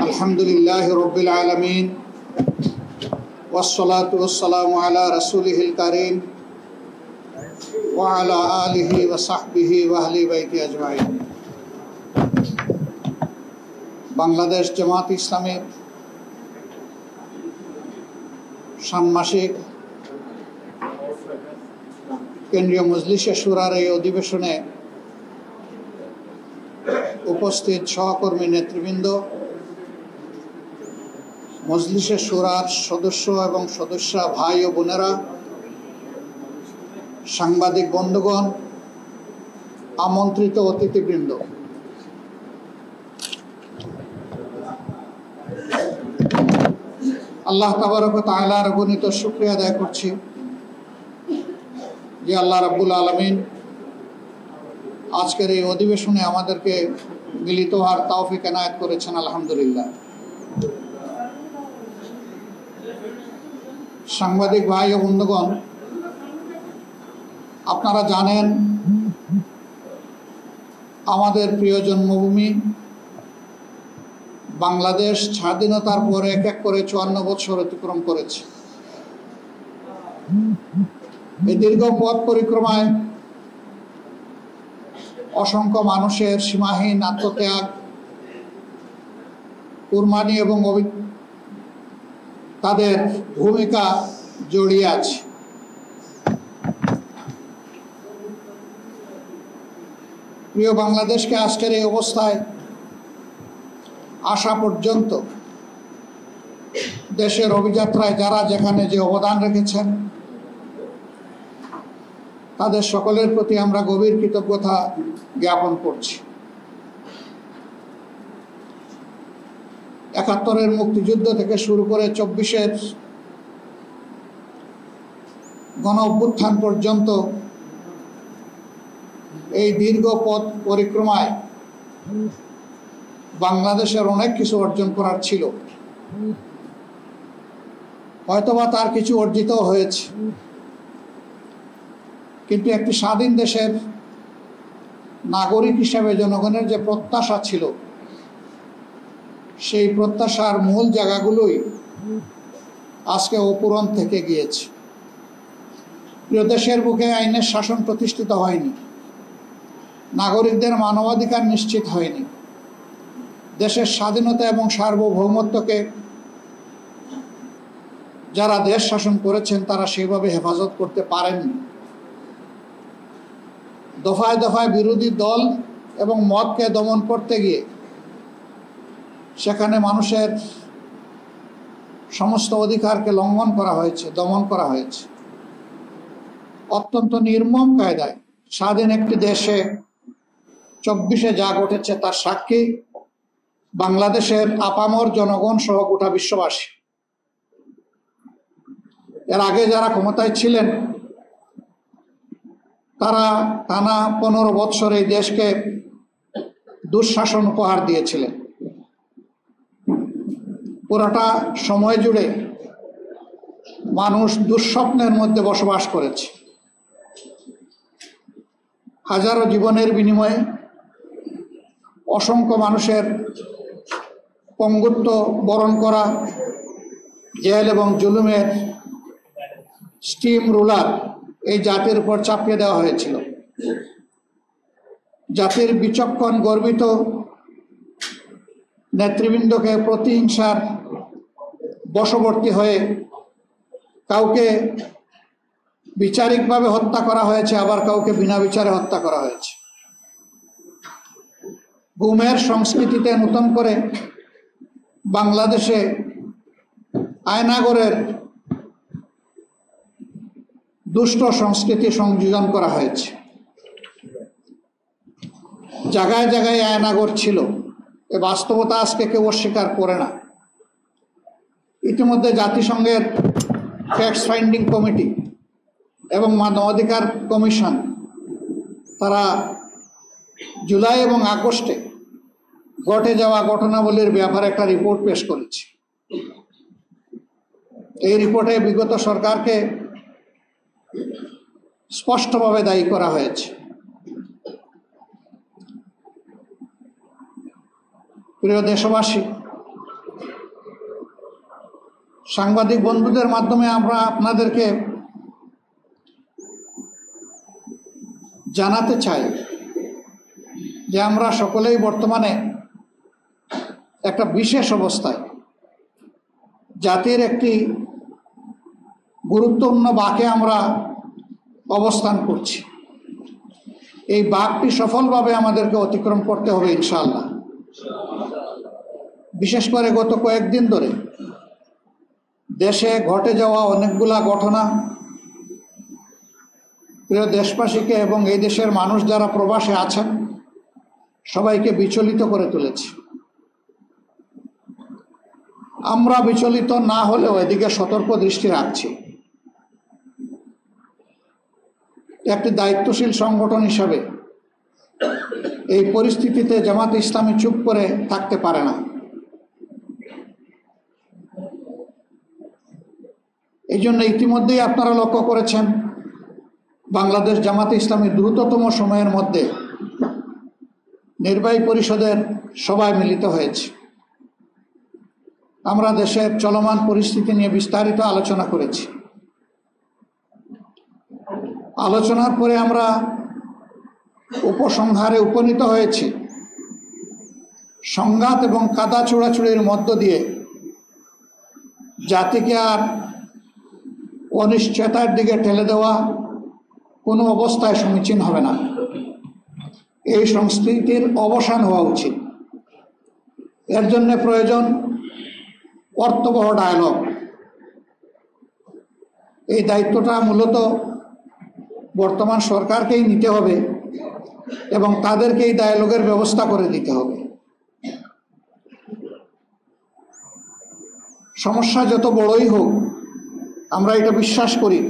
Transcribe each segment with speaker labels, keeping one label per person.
Speaker 1: আলহামদুলিল্লাহি রাব্বিল আলামিন ওয়াসসালাতু ওয়াসসালামু আলা রাসূলিহিল কারীম ওয়া আলা আলিহি ওয়া সাহবিহি ওয়া আহলি বাইতি আজমাইন। বাংলাদেশ জামাত ইসলামের ষান্মাসিক কেন্দ্রীয় মজলিসে শুরার এই অধিবেশনে উপস্থিত সহকর্মী নেতৃবৃন্দ, মজলিসে শুরার সদস্য এবং সদস্যা ভাই ও বোনেরা, সাংবাদিক বন্ধুগণ, আমন্ত্রিত অতিথিবৃন্দ, আল্লাহ তাবারক ওয়া তাআলার অগণিত শুকরিয়া আদায় করছি যে আল্লাহ রাব্বুল আলামিন আজকের এই অধিবেশনে আমাদেরকে মিলিত হওয়ার তৌফিক এনায়েত করেছেন। আলহামদুলিল্লাহ। সাংবাদিক ভাই ও বন্ধুগণ, আপনারা জানেন আমাদের প্রিয় জন্মভূমি বাংলাদেশ স্বাধীনতার পর এক এক করে 54 বছর অতিক্রম করেছে। এই দীর্ঘ পথ পরিক্রমায় অসংখ্য মানুষের সীমাহীন আত্মত্যাগ, কুরবানি এবং তাদের ভূমিকা জড়িয়ে আছে। প্রিয় বাংলাদেশকে আজকের এই অবস্থায় আসা পর্যন্ত দেশের অভিযাত্রায় যারা যেখানে যে অবদান রেখেছেন তাদের সকলের প্রতি আমরা গভীর কৃতজ্ঞতা জ্ঞাপন করছি। ৭১-এর মুক্তিযুদ্ধ থেকে শুরু করে ২৪-এর গণ অভ্যুত্থান পর্যন্ত এই দীর্ঘ পথ পরিক্রমায় বাংলাদেশের অনেক কিছু অর্জন করার ছিল, হয়তোবা তার কিছু অর্জিত হয়েছে, কিন্তু একটি স্বাধীন দেশের নাগরিক হিসাবে জনগণের যে প্রত্যাশা ছিল সেই প্রত্যাশার মূল জায়গাগুলোই আজকে অপূরণ থেকে গিয়েছে। প্রিয় দেশের বুকে আইনের শাসন প্রতিষ্ঠিত হয়নি, নাগরিকদের মানবাধিকার নিশ্চিত হয়নি, দেশের স্বাধীনতা এবং সার্বভৌমত্বকে যারা দেশ শাসন করেছেন তারা সেইভাবে হেফাজত করতে পারেননি। দফায় দফায় বিরোধী দল এবং মতকে দমন করতে গিয়ে সেখানে মানুষের সমস্ত অধিকারকে লঙ্ঘন করা হয়েছে, দমন করা হয়েছে। অত্যন্ত নির্মম কায়দায় স্বাধীন একটি দেশে ২৪-এ যা ঘটেছে তার সাক্ষী বাংলাদেশের আপামর জনগণ সহ গোটা বিশ্ববাসী। এর আগে যারা ক্ষমতায় ছিলেন তারা টানা ১৫ বৎসর এই দেশকে দুঃশাসন উপহার দিয়েছিলেন। পুরোটা সময় জুড়ে মানুষ দুঃস্বপ্নের মধ্যে বসবাস করেছে। হাজারো জীবনের বিনিময়ে অসংখ্য মানুষের পঙ্গুত্ব বরণ করা, জেল এবং জুলুমের স্টিম রুলার এই জাতির উপর চাপিয়ে দেওয়া হয়েছিল। জাতির বিচক্ষণ গর্বিত নেতৃবৃন্দকে প্রতিহিংসার বশবর্তী হয়ে কাউকে বিচারিকভাবে হত্যা করা হয়েছে, আবার কাউকে বিনা বিচারে হত্যা করা হয়েছে। গুমের সংস্কৃতিতে নতুন করে বাংলাদেশে আয়নাগরের দুষ্ট সংস্কৃতি সংযোজন করা হয়েছে। জায়গায় জায়গায় আয়নাগর ছিল, এ বাস্তবতা আজকে কেউ অস্বীকার করে না। ইতিমধ্যে জাতিসংঘের ফ্যাক্ট ফাইন্ডিং কমিটি এবং মানবাধিকার কমিশন তারা জুলাই এবং আগস্টে ঘটে যাওয়া ঘটনাবলীর ব্যাপারে একটা রিপোর্ট পেশ করেছে। এই রিপোর্টে বিগত সরকারকে স্পষ্টভাবে দায়ী করা হয়েছে। প্রিয় দেশবাসী, সাংবাদিক বন্ধুদের মাধ্যমে আমরা আপনাদেরকে জানাতে চাই যে আমরা সকলেই বর্তমানে একটা বিশেষ অবস্থায় জাতির একটি গুরুত্বপূর্ণ বাঁকে আমরা অবস্থান করছি। এই বাঁকটি সফলভাবে আমাদেরকে অতিক্রম করতে হবে ইনশাআল্লাহ। বিশেষ করে গত কয়েকদিন ধরে দেশে ঘটে যাওয়া অনেকগুলা ঘটনা প্রিয় দেশবাসীকে এবং এই দেশের মানুষ যারা প্রবাসে আছেন সবাইকে বিচলিত করে তুলেছে। আমরা বিচলিত না হলেও এদিকে সতর্ক দৃষ্টি রাখছি। একটি দায়িত্বশীল সংগঠন হিসাবে এই পরিস্থিতিতে জামাত ইসলামী চুপ করে থাকতে পারে না। এই জন্য ইতিমধ্যেই আপনারা লক্ষ্য করেছেন বাংলাদেশ জামাত ইসলামী দ্রুততম সময়ের মধ্যে নির্বাহী পরিষদের সভায় মিলিত হয়েছে। আমরা দেশের চলমান পরিস্থিতি নিয়ে বিস্তারিত আলোচনা করেছি। আলোচনার পরে আমরা উপসংহারে উপনীত হয়েছি সংঘাত এবং কাদা ছোড়াছুড়ির মধ্য দিয়ে জাতিকে আর অনিশ্চয়তার দিকে ঠেলে দেওয়া কোনো অবস্থায় সমীচীন হবে না। এই সংস্কৃতির অবসান হওয়া উচিত। এর জন্য প্রয়োজন অর্থবহ ডায়ালগ। এই দায়িত্বটা মূলত বর্তমান সরকারকেই নিতে হবে এবং তাদেরকে এই ডায়ালগের ব্যবস্থা করে দিতে হবে। সমস্যা যত বড়ই হোক, আমরা এটা বিশ্বাস করি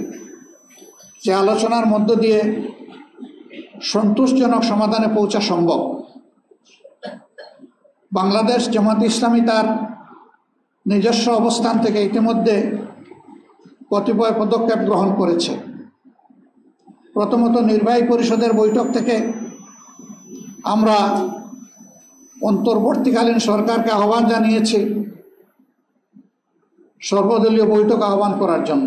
Speaker 1: যে আলোচনার মধ্য দিয়ে সন্তোষজনক সমাধানে পৌঁছা সম্ভব। বাংলাদেশ জামাত ইসলামী তার নিজস্ব অবস্থান থেকে ইতিমধ্যে কতিপয় পদক্ষেপ গ্রহণ করেছে। প্রথমত, নির্বাহী পরিষদের বৈঠক থেকে আমরা অন্তর্বর্তীকালীন সরকারকে আহ্বান জানিয়েছি সর্বদলীয় বৈঠক আহ্বান করার জন্য।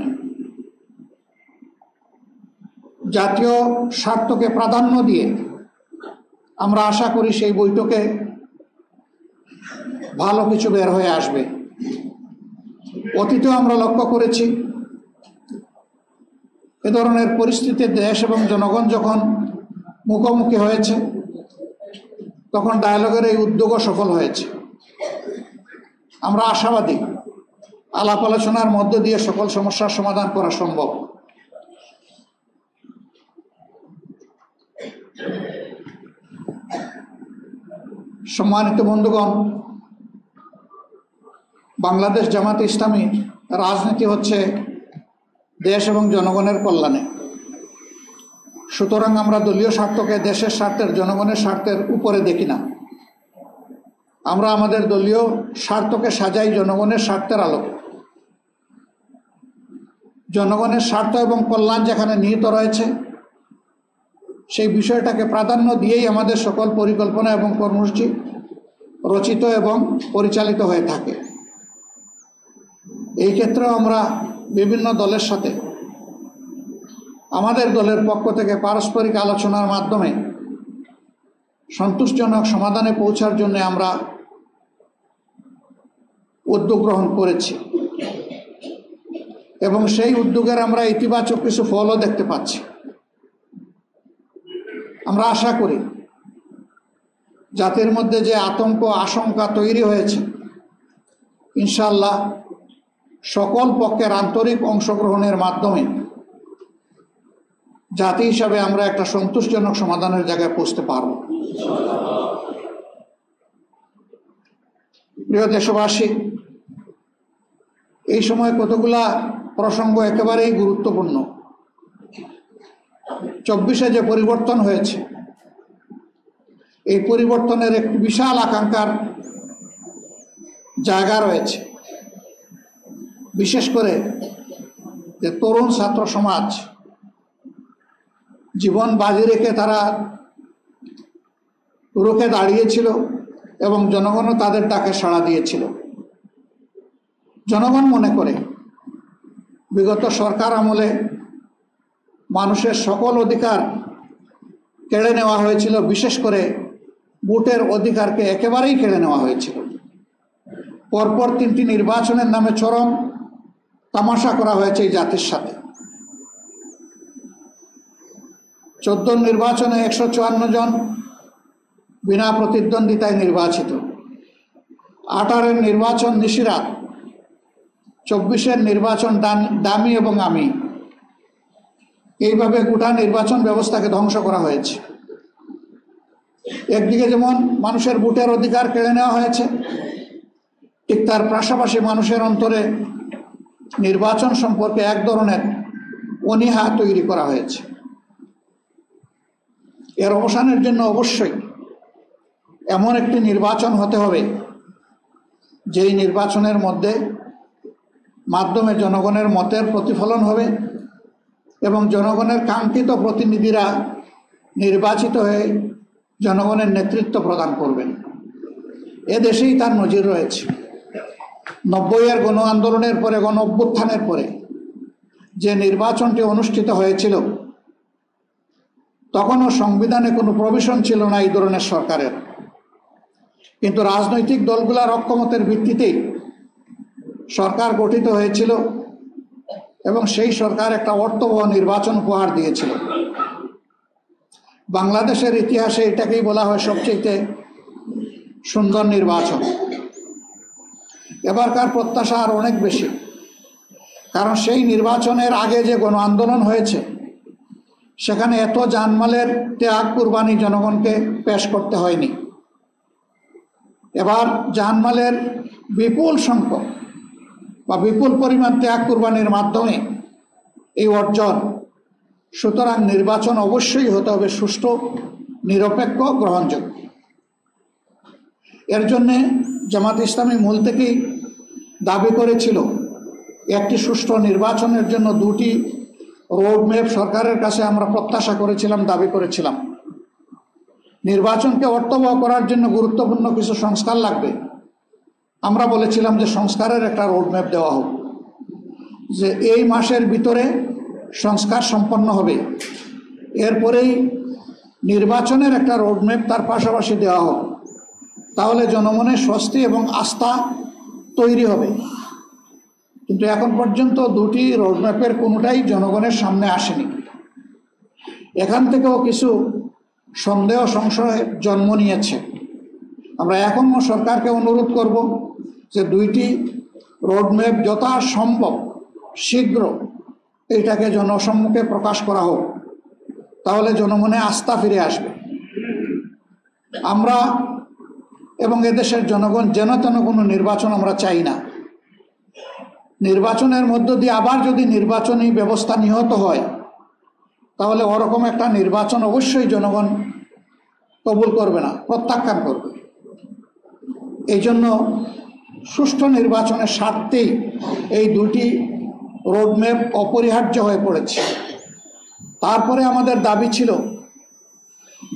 Speaker 1: জাতীয় স্বার্থকে প্রাধান্য দিয়ে আমরা আশা করি সেই বৈঠকে ভালো কিছু বের হয়ে আসবে। অতীতেও আমরা লক্ষ্য করেছি এ ধরনের পরিস্থিতিতে দেশ এবং জনগণ যখন মুখোমুখি হয়েছে তখন ডায়ালগের এই উদ্যোগও সফল হয়েছে। আমরা আশাবাদী আলাপ আলোচনার মধ্য দিয়ে সকল সমস্যার সমাধান করা সম্ভব। সম্মানিত বন্ধুগণ, বাংলাদেশ জামাত ইসলামী রাজনীতি হচ্ছে দেশ এবং জনগণের কল্যাণে। সুতরাং আমরা দলীয় স্বার্থকে দেশের স্বার্থের, জনগণের স্বার্থের উপরে দেখি না। আমরা আমাদের দলীয় স্বার্থকে সাজাই জনগণের স্বার্থের আলোকে। জনগণের স্বার্থ এবং কল্যাণ যেখানে নিহিত রয়েছে সেই বিষয়টাকে প্রাধান্য দিয়েই আমাদের সকল পরিকল্পনা এবং কর্মসূচি রচিত এবং পরিচালিত হয়ে থাকে। এই ক্ষেত্রেও আমরা বিভিন্ন দলের সাথে আমাদের দলের পক্ষ থেকে পারস্পরিক আলোচনার মাধ্যমে সন্তোষজনক সমাধানে পৌঁছার জন্য আমরা উদ্যোগ গ্রহণ করেছি এবং সেই উদ্যোগের আমরা ইতিবাচক কিছু ফলও দেখতে পাচ্ছি। আমরা আশা করি জাতির মধ্যে যে আতঙ্ক আশঙ্কা তৈরি হয়েছে ইনশাআল্লাহ সকল পক্ষের আন্তরিক অংশগ্রহণের মাধ্যমে জাতি হিসাবে আমরা একটা সন্তোষজনক সমাধানের জায়গায় পৌঁছতে পারব। প্রিয় দেশবাসী, এই সময় কতগুলা প্রসঙ্গ একেবারেই গুরুত্বপূর্ণ। 24-এ যে পরিবর্তন হয়েছে এই পরিবর্তনের একটি বিশাল আকাঙ্ক্ষার জায়গা রয়েছে। বিশেষ করে যে তরুণ ছাত্র সমাজ জীবন বাজি রেখে তারা রুখে দাঁড়িয়েছিল এবং জনগণও তাদের ডাকে সাড়া দিয়েছিল। জনগণ মনে করে বিগত সরকার আমলে মানুষের সকল অধিকার কেড়ে নেওয়া হয়েছিল, বিশেষ করে ভোটের অধিকারকে একেবারেই কেড়ে নেওয়া হয়েছিল। পরপর 3টি নির্বাচনের নামে চরম তামাশা করা হয়েছে এই জাতির সাথে। 14 নির্বাচনে 154 জন বিনা প্রতিদ্বন্দ্বিতায় নির্বাচিত, 18-এর নির্বাচন নিশিরাত, 24-এর নির্বাচন দামি এবং আমি। এইভাবে গোটা নির্বাচন ব্যবস্থাকে ধ্বংস করা হয়েছে। একদিকে যেমন মানুষের ভোটের অধিকার কেড়ে নেওয়া হয়েছে, ঠিক তার পাশাপাশি মানুষের অন্তরে নির্বাচন সম্পর্কে এক ধরনের অনীহা তৈরি করা হয়েছে। এর অবসানের জন্য অবশ্যই এমন একটি নির্বাচন হতে হবে যেই নির্বাচনের মাধ্যমে জনগণের মতের প্রতিফলন হবে এবং জনগণের কাঙ্ক্ষিত প্রতিনিধিরা নির্বাচিত হয়ে জনগণের নেতৃত্ব প্রদান করবেন। এদেশেই তার নজির রয়েছে। 90-এর গণ আন্দোলনের পরে, গণ অভ্যুত্থানের পরে যে নির্বাচনটি অনুষ্ঠিত হয়েছিল, তখনও সংবিধানে কোনো প্রভিশন ছিল না এই ধরনের সরকারের, কিন্তু রাজনৈতিক দলগুলোর ঐক্যমতের ভিত্তিতেই সরকার গঠিত হয়েছিল এবং সেই সরকার একটা অর্থবহ নির্বাচন উপহার দিয়েছিল। বাংলাদেশের ইতিহাসে এটাকেই বলা হয় সবচেয়ে সুন্দর নির্বাচন। এবারকার প্রত্যাশা আর অনেক বেশি, কারণ সেই নির্বাচনের আগে যে গণ আন্দোলন হয়েছে সেখানে এত জানমালের ত্যাগ কুরবানি জনগণকে পেশ করতে হয়নি। এবার জানমালের বিপুল সংখ্যক বা বিপুল পরিমাণ ত্যাগ কুরবানির মাধ্যমে এই অর্জন। সুতরাং নির্বাচন অবশ্যই হতে হবে সুষ্ঠু, নিরপেক্ষ, গ্রহণযোগ্য। এর জন্যে জামাত ইসলামী মূল থেকেই দাবি করেছিল একটি সুষ্ঠু নির্বাচনের জন্য 2টি রোডম্যাপ সরকারের কাছে আমরা প্রত্যাশা করেছিলাম, দাবি করেছিলাম। নির্বাচনকে অর্থবহ করার জন্য গুরুত্বপূর্ণ কিছু সংস্কার লাগবে। আমরা বলেছিলাম যে সংস্কারের একটা রোডম্যাপ দেওয়া হোক, যে এই মাসের ভিতরে সংস্কার সম্পন্ন হবে, এরপরেই নির্বাচনের একটা রোডম্যাপ তার পাশাপাশি দেওয়া হোক। তাহলে জনমনে স্বস্তি এবং আস্থা তৈরি হবে। কিন্তু এখন পর্যন্ত 2টি রোডম্যাপের কোনোটাই জনগণের সামনে আসেনি। এখান থেকেও কিছু সন্দেহ সংশয়ের জন্ম নিয়েছে। আমরা এখনও সরকারকে অনুরোধ করব যে 2টি রোডম্যাপ যথাসম্ভব শীঘ্র এইটাকে জনসম্মুখে প্রকাশ করা হোক, তাহলে জনমনে আস্থা ফিরে আসবে। আমরা এবং এদেশের জনগণ যেন তেন কোনো নির্বাচন আমরা চাই না। নির্বাচনের মধ্য দিয়ে আবার যদি নির্বাচনী ব্যবস্থা নিহত হয়, তাহলে ওরকম একটা নির্বাচন অবশ্যই জনগণ কবুল করবে না, প্রত্যাখ্যান করবে। এই জন্য সুষ্ঠু নির্বাচনের স্বার্থেই এই 2টি রোডম্যাপ অপরিহার্য হয়ে পড়েছে। তারপরে আমাদের দাবি ছিল,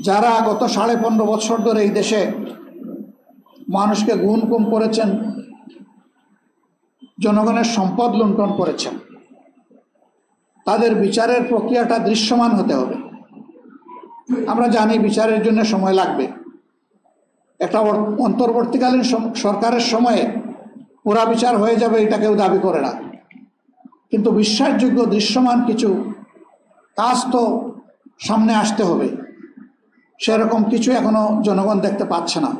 Speaker 1: যারা গত 15.5 বছর ধরে এই দেশে মানুষকে গুম করেছেন, জনগণের সম্পদ লুণ্ঠন করেছেন, তাদের বিচারের প্রক্রিয়াটা দৃশ্যমান হতে হবে। আমরা জানি বিচারের জন্য সময় লাগবে। একটা অন্তর্বর্তীকালীন সরকারের সময়ে পুরা বিচার হয়ে যাবে এটা কেউ দাবি করে না, কিন্তু বিশ্বাসযোগ্য দৃশ্যমান কিছু কাজ তো সামনে আসতে হবে। সেরকম কিছু এখনো জনগণ দেখতে পাচ্ছে না।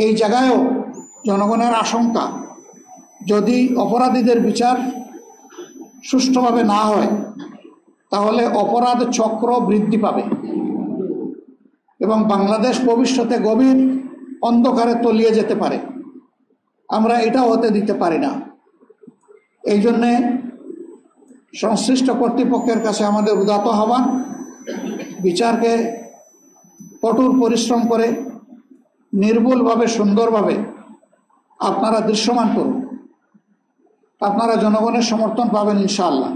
Speaker 1: এই জায়গায়ও জনগণের আশঙ্কা, যদি অপরাধীদের বিচার সুষ্ঠুভাবে না হয় তাহলে অপরাধ চক্র বৃদ্ধি পাবে এবং বাংলাদেশ ভবিষ্যতে গভীর অন্ধকারে তলিয়ে যেতে পারে। আমরা এটাও হতে দিতে পারি না। এই জন্যে সংশ্লিষ্ট কর্তৃপক্ষের কাছে আমাদের উদাত্ত আহ্বান, বিচারকে কঠোর পরিশ্রম করে নির্ভুলভাবে, সুন্দরভাবে আপনারা দৃশ্যমান করুন। আপনারা জনগণের সমর্থন পাবেন ইনশাআল্লাহ।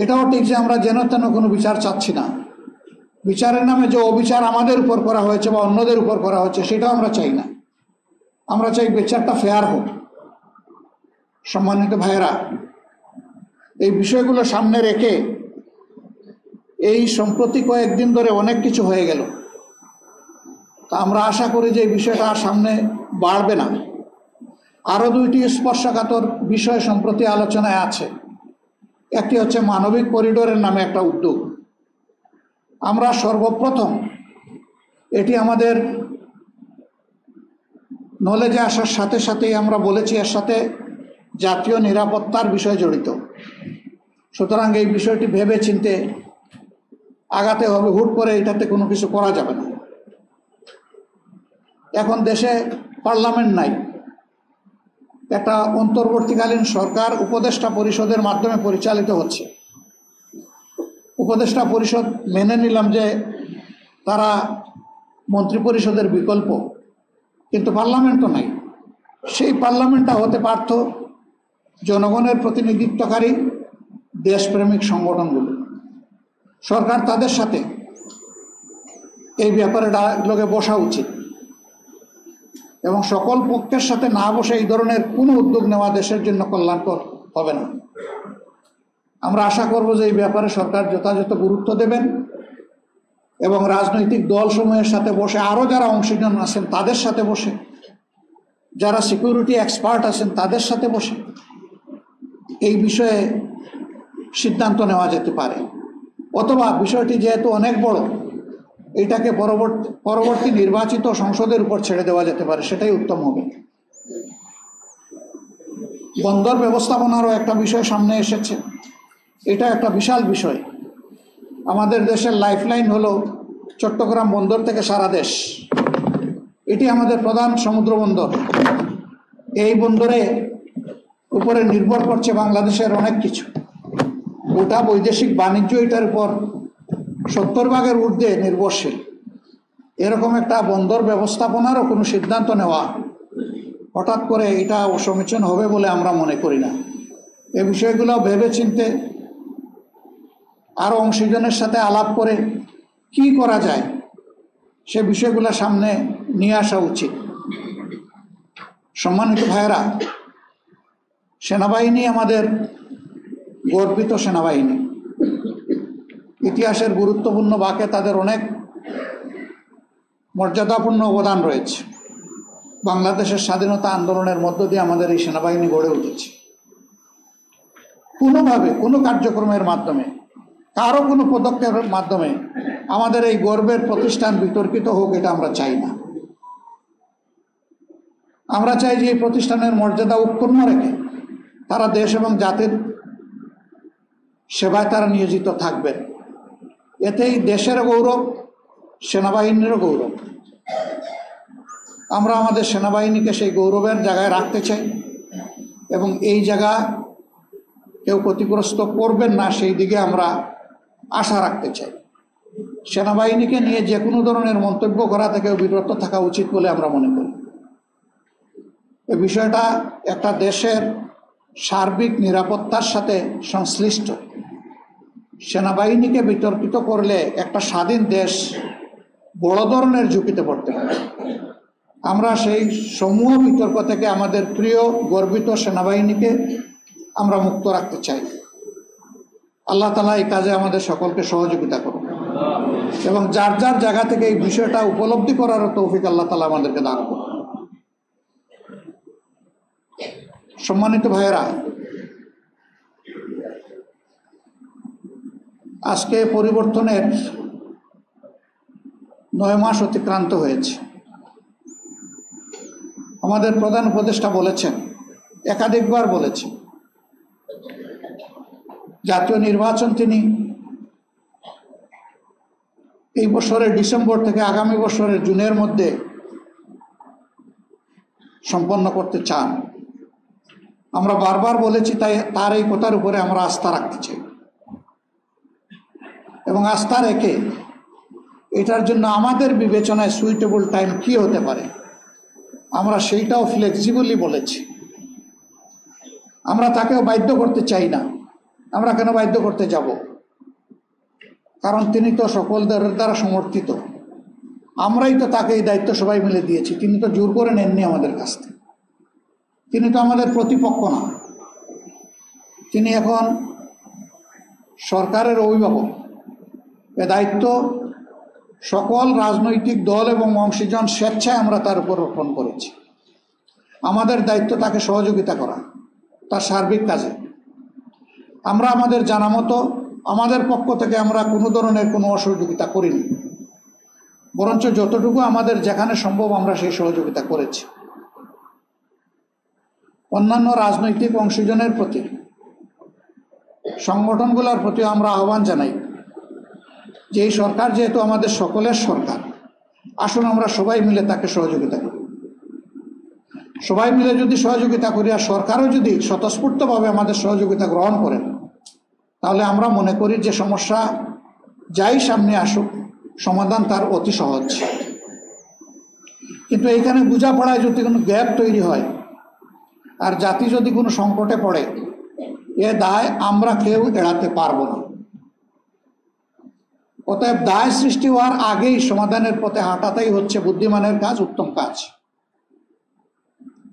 Speaker 1: এটাও ঠিক যে আমরা যেন তেন কোনো বিচার চাচ্ছি না। বিচারের নামে যে অবিচার আমাদের উপর করা হয়েছে বা অন্যদের উপর করা হচ্ছে সেটাও আমরা চাই না। আমরা চাই বিচারটা ফেয়ার হোক। সম্মানিত ভাইয়েরা, এই বিষয়গুলো সামনে রেখে এই সম্প্রতি কয়েকদিন ধরে অনেক কিছু হয়ে গেল, তা আমরা আশা করি যে এই বিষয়টা আর সামনে বাড়বে না। আরও দুইটি স্পর্শকাতর বিষয় সম্প্রতি আলোচনায় আছে। একটি হচ্ছে মানবিক করিডোরের নামে একটা উদ্যোগ। আমরা সর্বপ্রথম এটি আমাদের নলেজে আসার সাথে সাথেই আমরা বলেছি এর সাথে জাতীয় নিরাপত্তার বিষয় জড়িত। সুতরাং এই বিষয়টি ভেবে চিন্তে আগাতে হবে, হুট করে এটাতে কোনো কিছু করা যাবে না। এখন দেশে পার্লামেন্ট নাই, একটা অন্তর্বর্তীকালীন সরকার উপদেষ্টা পরিষদের মাধ্যমে পরিচালিত হচ্ছে। উপদেষ্টা পরিষদ মেনে নিলাম যে তারা মন্ত্রিপরিষদের বিকল্প, কিন্তু পার্লামেন্টও নাই। সেই পার্লামেন্টটা হতে পারত জনগণের প্রতিনিধিত্বকারী দেশপ্রেমিক সংগঠনগুলো। সরকার তাদের সাথে এই ব্যাপারে ডায়ালগে বসা উচিত এবং সকল পক্ষের সাথে না বসে এই ধরনের কোনো উদ্যোগ নেওয়া দেশের জন্য কল্যাণকর হবে না। আমরা আশা করব যে এই ব্যাপারে সরকার যথাযথ গুরুত্ব দেবেন এবং রাজনৈতিক দলসমূহের সাথে বসে, আরও যারা অংশীদার আছেন তাদের সাথে বসে, যারা সিকিউরিটি এক্সপার্ট আছেন তাদের সাথে বসে এই বিষয়ে সিদ্ধান্ত নেওয়া যেতে পারে। অথবা বিষয়টি যেহেতু অনেক বড়, এটাকে পরবর্তী নির্বাচিত সংসদের উপর ছেড়ে দেওয়া যেতে পারে, সেটাই উত্তম হবে। বন্দর ব্যবস্থাপনারও একটা বিষয় সামনে এসেছে। এটা একটা বিশাল বিষয়। আমাদের দেশের লাইফলাইন হলো চট্টগ্রাম বন্দর থেকে সারা দেশ। এটি আমাদের প্রধান সমুদ্র বন্দর। এই বন্দরে উপরে নির্ভর করছে বাংলাদেশের অনেক কিছু। গোটা বৈদেশিক বাণিজ্য এটার উপর 70% ঊর্ধ্বে নির্ভরশীল। এরকম একটা বন্দর ব্যবস্থাপনারও কোনো সিদ্ধান্ত নেওয়া হঠাৎ করে এটা সমীচীন হবে বলে আমরা মনে করি না। এই বিষয়গুলো ভেবে চিন্তে আরও অংশীজনের সাথে আলাপ করে কি করা যায় সে বিষয়গুলো সামনে নিয়ে আসা উচিত। সম্মানিত ভাইয়েরা, সেনাবাহিনী আমাদের গর্বিত সেনাবাহিনী। ইতিহাসের গুরুত্বপূর্ণ বাঁকে তাদের অনেক মর্যাদাপূর্ণ অবদান রয়েছে। বাংলাদেশের স্বাধীনতা আন্দোলনের মধ্য দিয়ে আমাদের এই সেনাবাহিনী গড়ে উঠেছে। কোনোভাবে কোনো কার্যক্রমের মাধ্যমে, কারো কোনো পদক্ষেপের মাধ্যমে আমাদের এই গর্বের প্রতিষ্ঠান বিতর্কিত হোক, এটা আমরা চাই না। আমরা চাই যে এই প্রতিষ্ঠানের মর্যাদা অক্ষুণ্ণ রেখে তারা দেশ এবং জাতির সেবায় তারা নিয়োজিত থাকবেন। এতেই দেশের গৌরব, সেনাবাহিনীরও গৌরব। আমরা আমাদের সেনাবাহিনীকে সেই গৌরবের জায়গায় রাখতে চাই এবং এই জায়গা কেউ ক্ষতিগ্রস্ত করবেন না সেই দিকে আমরা আশা রাখতে চাই। সেনাবাহিনীকে নিয়ে যে কোনো ধরনের মন্তব্য করা থেকেও বিরত থাকা উচিত বলে আমরা মনে করি। এই বিষয়টা একটা দেশের সার্বিক নিরাপত্তার সাথে সংশ্লিষ্ট। সেনাবাহিনীকে বিতর্কিত করলে একটা স্বাধীন দেশ বড় ধরনের ঝুঁকিতে পড়তে পারে। আমরা সেই সমূহ বিতর্ক থেকে আমাদের প্রিয় গর্বিত সেনাবাহিনীকে আমরা মুক্ত রাখতে চাই। আল্লাহ তাআলা এই কাজে আমাদের সকলকে সহযোগিতা করুন এবং যার যার জায়গা থেকে এই বিষয়টা উপলব্ধি করার তৌফিক আল্লাহ তাআলা আমাদেরকে দান করুন। সম্মানিত ভাইয়েরা, আজকে পরিবর্তনের 9 মাস অতিক্রান্ত হয়েছে। আমাদের প্রধান উপদেষ্টা বলেছেন, একাধিকবার বলেছেন, জাতীয় নির্বাচন তিনি এই বছরের ডিসেম্বর থেকে আগামী বছরের জুনের মধ্যে সম্পন্ন করতে চান। আমরা বারবার বলেছি, তাই তার এই কথার উপরে আমরা আস্থা রাখতে চাই এবং আস্থা রেখে এটার জন্য আমাদের বিবেচনায় সুইটেবল টাইম কি হতে পারে আমরা সেইটাও ফ্লেক্সিবলি বলেছি। আমরা তাকেও বাধ্য করতে চাই না। আমরা কেন বাধ্য করতে যাব? কারণ তিনি তো সকলদের দ্বারা সমর্থিত। আমরাই তো তাকে এই দায়িত্ব সবাই মিলে দিয়েছি, তিনি তো জোর করে নেননি আমাদের কাছ থেকে। তিনি তো আমাদের প্রতিপক্ষ না, তিনি এখন সরকারের অভিভাবক। এ দায়িত্ব সকল রাজনৈতিক দল এবং অংশীজন স্বেচ্ছায় আমরা তার উপর অর্পণ করেছি। আমাদের দায়িত্ব তাকে সহযোগিতা করা তার সার্বিক কাজে। আমরা আমাদের জানা মতো আমাদের পক্ষ থেকে আমরা কোনো ধরনের কোনো অসহযোগিতা করিনি, বরঞ্চ যতটুকু আমাদের যেখানে সম্ভব আমরা সেই সহযোগিতা করেছি। অন্যান্য রাজনৈতিক অংশীজনের প্রতি, সংগঠনগুলোর প্রতি আমরা আহ্বান জানাই যে এই সরকার যেহেতু আমাদের সকলের সরকার, আসুন আমরা সবাই মিলে তাকে সহযোগিতা করি। সবাই মিলে যদি সহযোগিতা করি আর সরকারও যদি স্বতঃস্ফূর্তভাবে আমাদের সহযোগিতা গ্রহণ করেন, তাহলে আমরা মনে করি যে সমস্যা যাই সামনে আসুক সমাধান তার অতি সহজ। কিন্তু এইখানে বোঝাপড়ায় যদি কোনো গ্যাপ তৈরি হয় আর জাতি যদি কোনো সংকটে পড়ে, এ দায় আমরা কেউ এড়াতে পারবো না। অতএব দায় সৃষ্টি হওয়ার আগেই সমাধানের পথে হাঁটাটাই হচ্ছে বুদ্ধিমানের কাজ, উত্তম কাজ।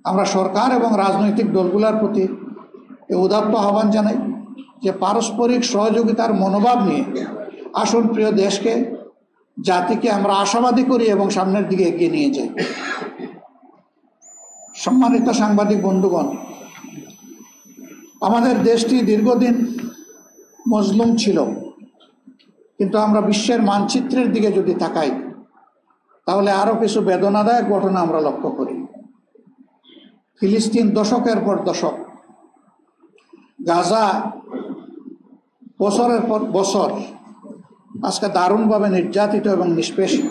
Speaker 1: আমরা সরকার এবং রাজনৈতিক দলগুলোর প্রতি উদাত্ত আহ্বান জানাই যে পারস্পরিক সহযোগিতার মনোভাব নিয়ে আসুন প্রিয় দেশকে, জাতিকে আমরা আশাবাদী করি এবং সামনের দিকে এগিয়ে নিয়ে যাই। সম্মানিত সাংবাদিক বন্ধুগণ, আমাদের দেশটি দীর্ঘদিন মজলুম ছিল, কিন্তু আমরা বিশ্বের মানচিত্রের দিকে যদি তাকাই তাহলে আরও কিছু বেদনাদায়ক ঘটনা আমরা লক্ষ্য করি। ফিলিস্তিন দশকের পর দশক, গাজা বছরের পর বছর আজকে দারুণভাবে নির্যাতিত এবং নিষ্পেষিত।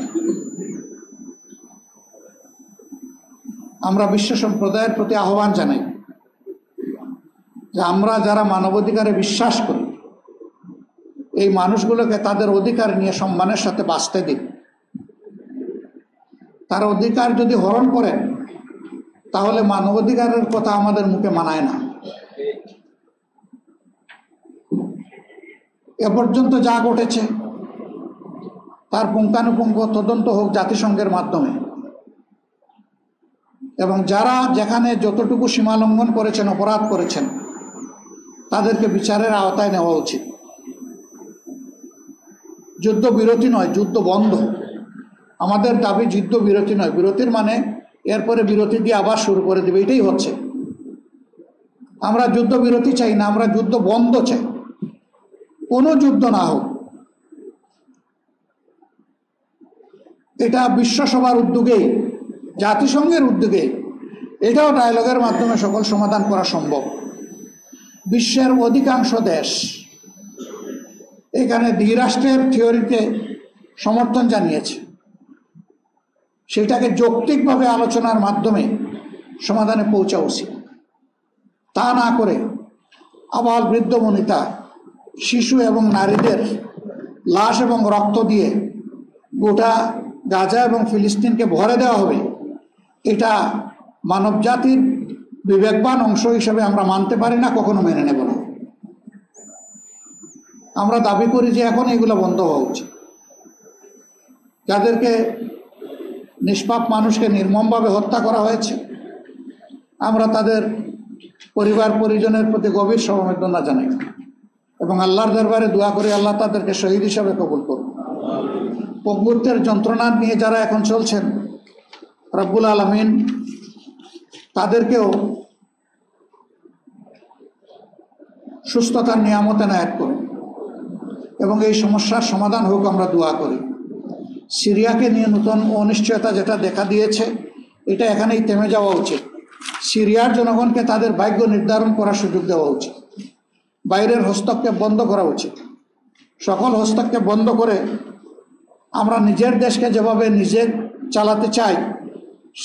Speaker 1: আমরা বিশ্ব সম্প্রদায়ের প্রতি আহ্বান জানাই যে আমরা যারা মানবাধিকারে বিশ্বাস করি, এই মানুষগুলোকে তাদের অধিকার নিয়ে সম্মানের সাথে বাঁচতে দিন। তার অধিকার যদি হরণ করেন তাহলে মানবাধিকারের কথা আমাদের মুখে মানায় না। এ পর্যন্ত যা ঘটেছে তার পুঙ্খানুপুঙ্খ তদন্ত হোক জাতিসংঘের মাধ্যমে, এবং যারা যেখানে যতটুকু সীমালঙ্ঘন করেছেন, অপরাধ করেছেন, তাদেরকে বিচারের আওতায় নেওয়া উচিত। যুদ্ধ বিরতি নয়, যুদ্ধ বন্ধ। আমাদের দাবি যুদ্ধ বিরতি নয়। বিরতির মানে এরপরে বিরতি দিয়ে আবার শুরু করে দেবে, এটাই হচ্ছে। আমরা যুদ্ধ বিরতি চাই না, আমরা যুদ্ধ বন্ধ চাই। কোনো যুদ্ধ না হোক। এটা বিশ্বসভার উদ্যোগেই, জাতিসংঘের উদ্যোগে, এটাও ডায়ালগের মাধ্যমে সকল সমাধান করা সম্ভব। বিশ্বের অধিকাংশ দেশ এখানে দ্বিরাষ্ট্রের থিওরিতে সমর্থন জানিয়েছে। সেটাকে যৌক্তিকভাবে আলোচনার মাধ্যমে সমাধানে পৌঁছা উচিত। তা না করে আবাল বৃদ্ধ বনিতা, শিশু এবং নারীদের লাশ এবং রক্ত দিয়ে গোটা গাজা এবং ফিলিস্তিনকে ভরে দেওয়া হবে, এটা মানব জাতির বিবেকবান অংশ হিসেবে আমরা মানতে পারি না, কখনো মেনে নেব না। আমরা দাবি করি যে এখন এগুলো বন্ধ হওয়া উচিত। যাদেরকে নিষ্পাপ মানুষকে নির্মমভাবে হত্যা করা হয়েছে, আমরা তাদের পরিবার পরিজনের প্রতি গভীর সমবেদনা জানাই এবং আল্লাহর দরবারে দোয়া করি আল্লাহ তাদেরকে শহীদ হিসাবে কবুল করুন। প্রভুত্বের যন্ত্রণা নিয়ে যারা এখন চলছেন, রব্বুল আলামিন তাদেরকেও সুস্থতার নিয়ামত এনায়েত করুন এবং এই সমস্যার সমাধান হোক, আমরা দোয়া করি। সিরিয়াকে নিয়ে নতুন অনিশ্চয়তা যেটা দেখা দিয়েছে, এটা এখানেই থেমে যাওয়া উচিত। সিরিয়ার জনগণকে তাদের ভাগ্য নির্ধারণ করার সুযোগ দেওয়া উচিত। বাইরের হস্তক্ষেপ বন্ধ করা উচিত। সকল হস্তক্ষেপ বন্ধ করে আমরা নিজের দেশকে যেভাবে নিজে চালাতে চাই,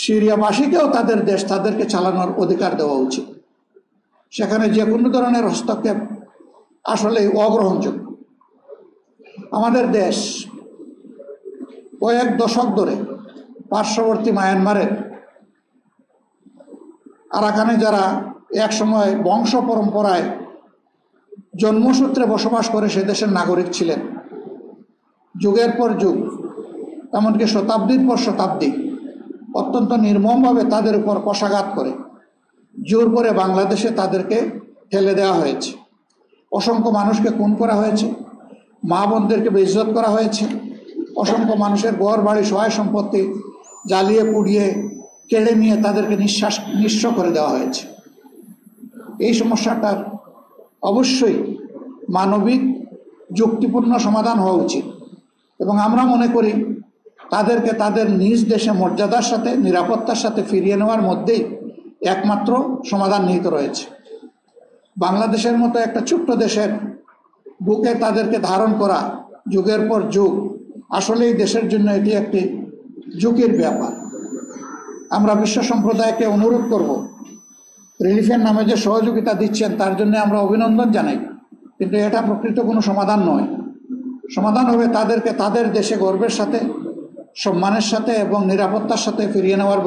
Speaker 1: সিরিয়াবাসীকেও তাদের দেশ তাদেরকে চালানোর অধিকার দেওয়া উচিত। সেখানে যে কোনো ধরনের হস্তক্ষেপ আসলে অগ্রহণযোগ্য। আমাদের দেশ কয়েক দশক ধরে পার্শ্ববর্তী মায়ানমারের আরাকানে যারা এক সময় বংশ পরম্পরায় জন্মসূত্রে বসবাস করে সে দেশের নাগরিক ছিলেন, যুগের পর যুগ, এমনকি শতাব্দীর পর শতাব্দী অত্যন্ত নির্মমভাবে তাদের উপর কষাঘাত করে জোর করে বাংলাদেশে তাদেরকে ঠেলে দেওয়া হয়েছে। অসংখ্য মানুষকে খুন করা হয়েছে, মা বোনদেরকে বেইজ্জত করা হয়েছে, অসংখ্য মানুষের ঘর বাড়ি সহায় সম্পত্তি জ্বালিয়ে পুড়িয়ে কেড়ে নিয়ে তাদেরকে নিঃস্ব করে দেওয়া হয়েছে। এই সমস্যাটার অবশ্যই মানবিক যুক্তিপূর্ণ সমাধান হওয়া উচিত এবং আমরা মনে করি তাদেরকে তাদের নিজ দেশে মর্যাদার সাথে নিরাপত্তার সাথে ফিরিয়ে নেওয়ার মধ্যেই একমাত্র সমাধান নিহিত রয়েছে। বাংলাদেশের মতো একটা ছোট্ট দেশের বুকে তাদেরকে ধারণ করা যুগের পর যুগ আসলেই দেশের জন্য এটি একটি ঝুঁকির ব্যাপার। আমরা বিশ্ব সম্প্রদায়কে অনুরোধ করব, রিলিফের নামে যে সহযোগিতা দিচ্ছেন তার জন্য আমরা অভিনন্দন জানাই, কিন্তু এটা প্রকৃত কোনো সমাধান নয়। সমাধান হবে তাদেরকে তাদের দেশে গর্বের সাথে, সম্মানের সাথে এবং নিরাপত্তার সাথে ফিরিয়ে দেওয়ার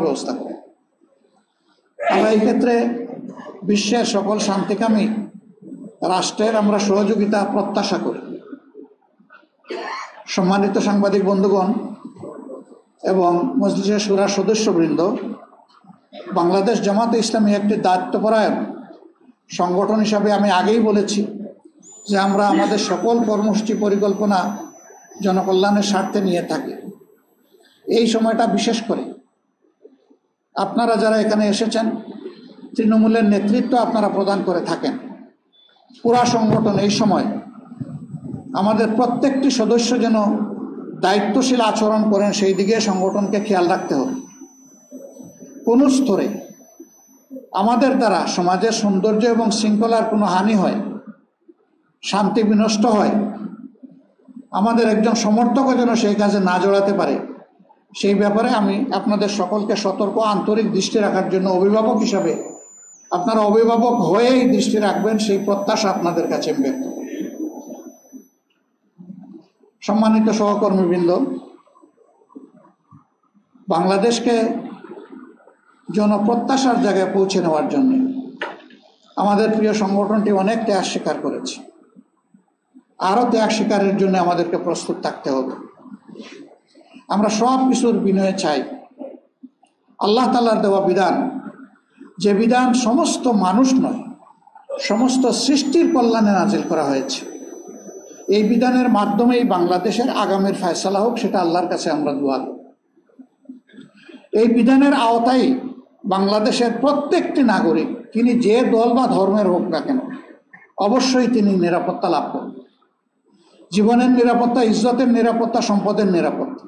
Speaker 1: ব্যবস্থা করা। আমরা এই ক্ষেত্রে বিশ্বের সকল শান্তিকামী রাষ্ট্রের আমরা সহযোগিতা প্রত্যাশা করি। সম্মানিত সাংবাদিক বন্ধুগণ এবং মজলিসে শুরার সদস্যবৃন্দ, বাংলাদেশ জামাতে ইসলামী একটি দায়িত্বপরায়ণ সংগঠন হিসাবে আমি আগেই বলেছি যে আমরা আমাদের সকল কর্মসূচি পরিকল্পনা জনকল্যাণের স্বার্থে নিয়ে থাকি। এই সময়টা বিশেষ করে আপনারা যারা এখানে এসেছেন, তৃণমূলের নেতৃত্ব আপনারা প্রদান করে থাকেন। পুরা সংগঠন এই সময় আমাদের প্রত্যেকটি সদস্য যেন দায়িত্বশীল আচরণ করেন, সেই দিকে সংগঠনকে খেয়াল রাখতে হবে। কোনো স্তরে আমাদের দ্বারা সমাজের সৌন্দর্য এবং শৃঙ্খলার কোনো হানি হয়, শান্তি বিনষ্ট হয়, আমাদের একজন সমর্থকও যেন সেই কাজে না জড়াতে পারে, সেই ব্যাপারে আমি আপনাদের সকলকে সতর্ক আন্তরিক দৃষ্টি রাখার জন্য অভিভাবক হিসাবে আপনারা অভিভাবক হয়েই দৃষ্টি রাখবেন, সেই প্রত্যাশা আপনাদের কাছে ব্যক্ত করি। সম্মানিত সহকর্মীবৃন্দ, বাংলাদেশকে জনপ্রত্যাশার জায়গায় পৌঁছে নেওয়ার জন্য আমাদের প্রিয় সংগঠনটি অনেক ত্যাগ স্বীকার করেছে। আরও ত্যাগ স্বীকারের জন্য আমাদেরকে প্রস্তুত থাকতে হবে। আমরা সব কিছুর বিনয়ে চাই আল্লাহ তাআলার দেওয়া বিধান, যে বিধান সমস্ত মানুষ নয়, সমস্ত সৃষ্টির কল্যাণে নাজিল করা হয়েছে, এই বিধানের মাধ্যমেই বাংলাদেশের আগামীর ফয়সালা হোক, সেটা আল্লাহর কাছে আমরা দোয়া করি। এই বিধানের আওতায় বাংলাদেশের প্রত্যেকটি নাগরিক, তিনি যে দল বা ধর্মের হোক না কেন, অবশ্যই তিনি নিরাপত্তা লাভ করবেন। জীবনের নিরাপত্তা, ইজ্জতের নিরাপত্তা, সম্পদের নিরাপত্তা,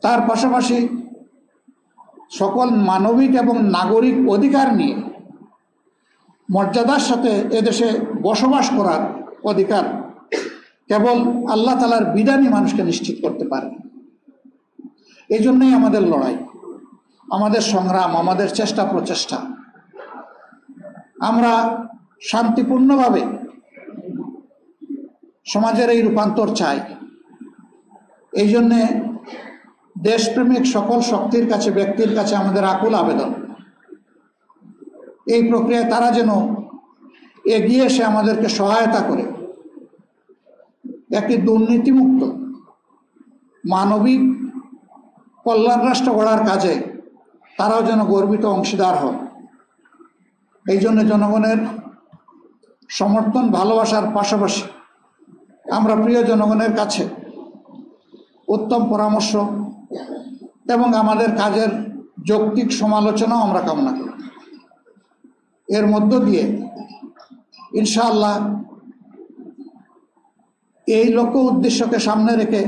Speaker 1: তার পাশাপাশি সকল মানবিক এবং নাগরিক অধিকার নিয়ে মর্যাদার সাথে এদেশে বসবাস করার অধিকার কেবল আল্লাহ তাআলার বিধানই মানুষকে নিশ্চিত করতে পারে। এই জন্যই আমাদের লড়াই, আমাদের সংগ্রাম, আমাদের চেষ্টা প্রচেষ্টা। আমরা শান্তিপূর্ণভাবে সমাজের এই রূপান্তর চাই। এই জন্যে দেশপ্রেমিক সকল শক্তির কাছে, ব্যক্তির কাছে আমাদের আকুল আবেদন, এই প্রক্রিয়ায় তারা যেন এগিয়ে এসে আমাদেরকে সহায়তা করে একটি দুর্নীতিমুক্ত মানবিক কল্যাণ রাষ্ট্র গড়ার কাজে তারাও যেন গর্বিত অংশীদার হন। এই জন্য জনগণের সমর্থন, ভালোবাসার পাশাপাশি আমরা প্রিয় জনগণের কাছে উত্তম পরামর্শ এবং আমাদের কাজের যৌক্তিক সমালোচনাও আমরা কামনা করি। এর মধ্য দিয়ে ইনশাআল্লাহ এই লক্ষ্য উদ্দেশ্যকে সামনে রেখে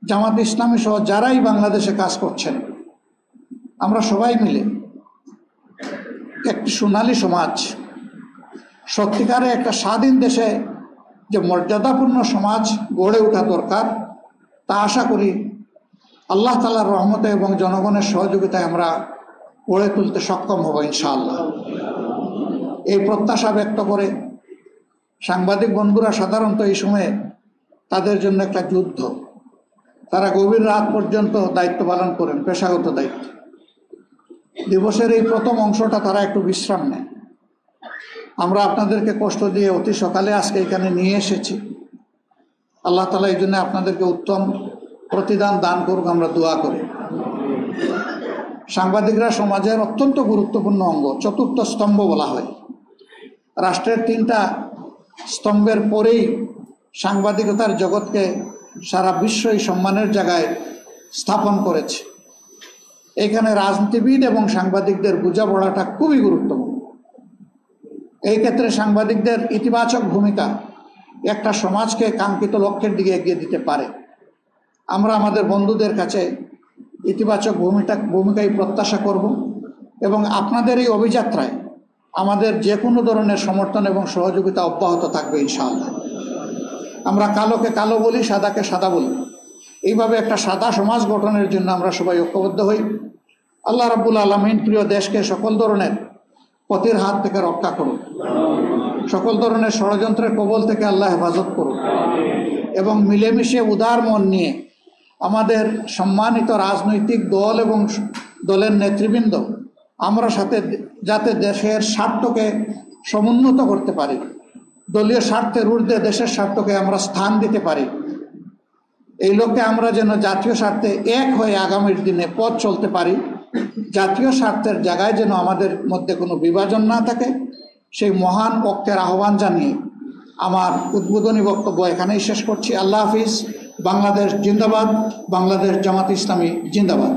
Speaker 1: জামাত ইসলামী সহ যারাই বাংলাদেশে কাজ করছেন, আমরা সবাই মিলে একটি সোনালী সমাজ, সত্যিকারে একটা স্বাধীন দেশে যে মর্যাদাপূর্ণ সমাজ গড়ে ওঠা দরকার, তা আশা করি আল্লাহ তাআলার রহমতে এবং জনগণের সহযোগিতায় আমরা গড়ে তুলতে সক্ষম হব ইনশাআল্লাহ। এই প্রত্যাশা ব্যক্ত করে সাংবাদিক বন্ধুরা সাধারণত এই সময়ে তাদের জন্য একটা যুদ্ধ, তারা গভীর রাত পর্যন্ত দায়িত্ব পালন করেন, পেশাগত দায়িত্ব। দিবসের এই প্রথম অংশটা তারা একটু বিশ্রাম নেয়। আমরা আপনাদেরকে কষ্ট দিয়ে অতি সকালে আজকে এখানে নিয়ে এসেছি। আল্লাহ তাআলা এই জন্য আপনাদেরকে উত্তম প্রতিদান দান করুক, আমরা দোয়া করি। সাংবাদিকরা সমাজের অত্যন্ত গুরুত্বপূর্ণ অঙ্গ, চতুর্থ স্তম্ভ বলা হয়। রাষ্ট্রের 3টা স্তম্ভের পরেই সাংবাদিকতার জগৎকে সারা বিশ্বই সম্মানের জায়গায় স্থাপন করেছে। এখানে রাজনীতিবিদ এবং সাংবাদিকদের বোঝাপড়াটা খুবই গুরুত্বপূর্ণ। এই ক্ষেত্রে সাংবাদিকদের ইতিবাচক ভূমিকা একটা সমাজকে কাঙ্ক্ষিত লক্ষ্যের দিকে এগিয়ে দিতে পারে। আমরা আমাদের বন্ধুদের কাছে ইতিবাচক ভূমিকাই প্রত্যাশা করব এবং আপনাদের এই অভিযাত্রায় আমাদের যে কোনো ধরনের সমর্থন এবং সহযোগিতা অব্যাহত থাকবে ইনশাআল্লাহ। আমরা কালোকে কালো বলি, সাদাকে সাদা বলি, এইভাবে একটা সাদা সমাজ গঠনের জন্য আমরা সবাই ঐক্যবদ্ধ হই। আল্লাহ রাব্বুল আলামিন প্রিয় দেশকে সকল ধরনের ক্ষতির হাত থেকে রক্ষা করুন, সকল ধরনের ষড়যন্ত্রের কবল থেকে আল্লাহ হেফাজত করুন এবং মিলেমিশে উদার মন নিয়ে আমাদের সম্মানিত রাজনৈতিক দল এবং দলের নেতৃবৃন্দ আমরা সাথে যাতে দেশের স্বার্থকে সমুন্নত করতে পারি, দলীয় স্বার্থের ঊর্ধ্বে দেশের স্বার্থকে আমরা স্থান দিতে পারি, এই লক্ষ্যে আমরা যেন জাতীয় স্বার্থে এক হয়ে আগামীর দিনে পথ চলতে পারি। জাতীয় স্বার্থের জায়গায় যেন আমাদের মধ্যে কোনো বিভাজন না থাকে, সেই মহান পক্ষের আহ্বান জানিয়ে আমার উদ্বোধনী বক্তব্য এখানেই শেষ করছি। আল্লাহ হাফিজ। বাংলাদেশ জিন্দাবাদ, বাংলাদেশ জামাত ইসলামী জিন্দাবাদ।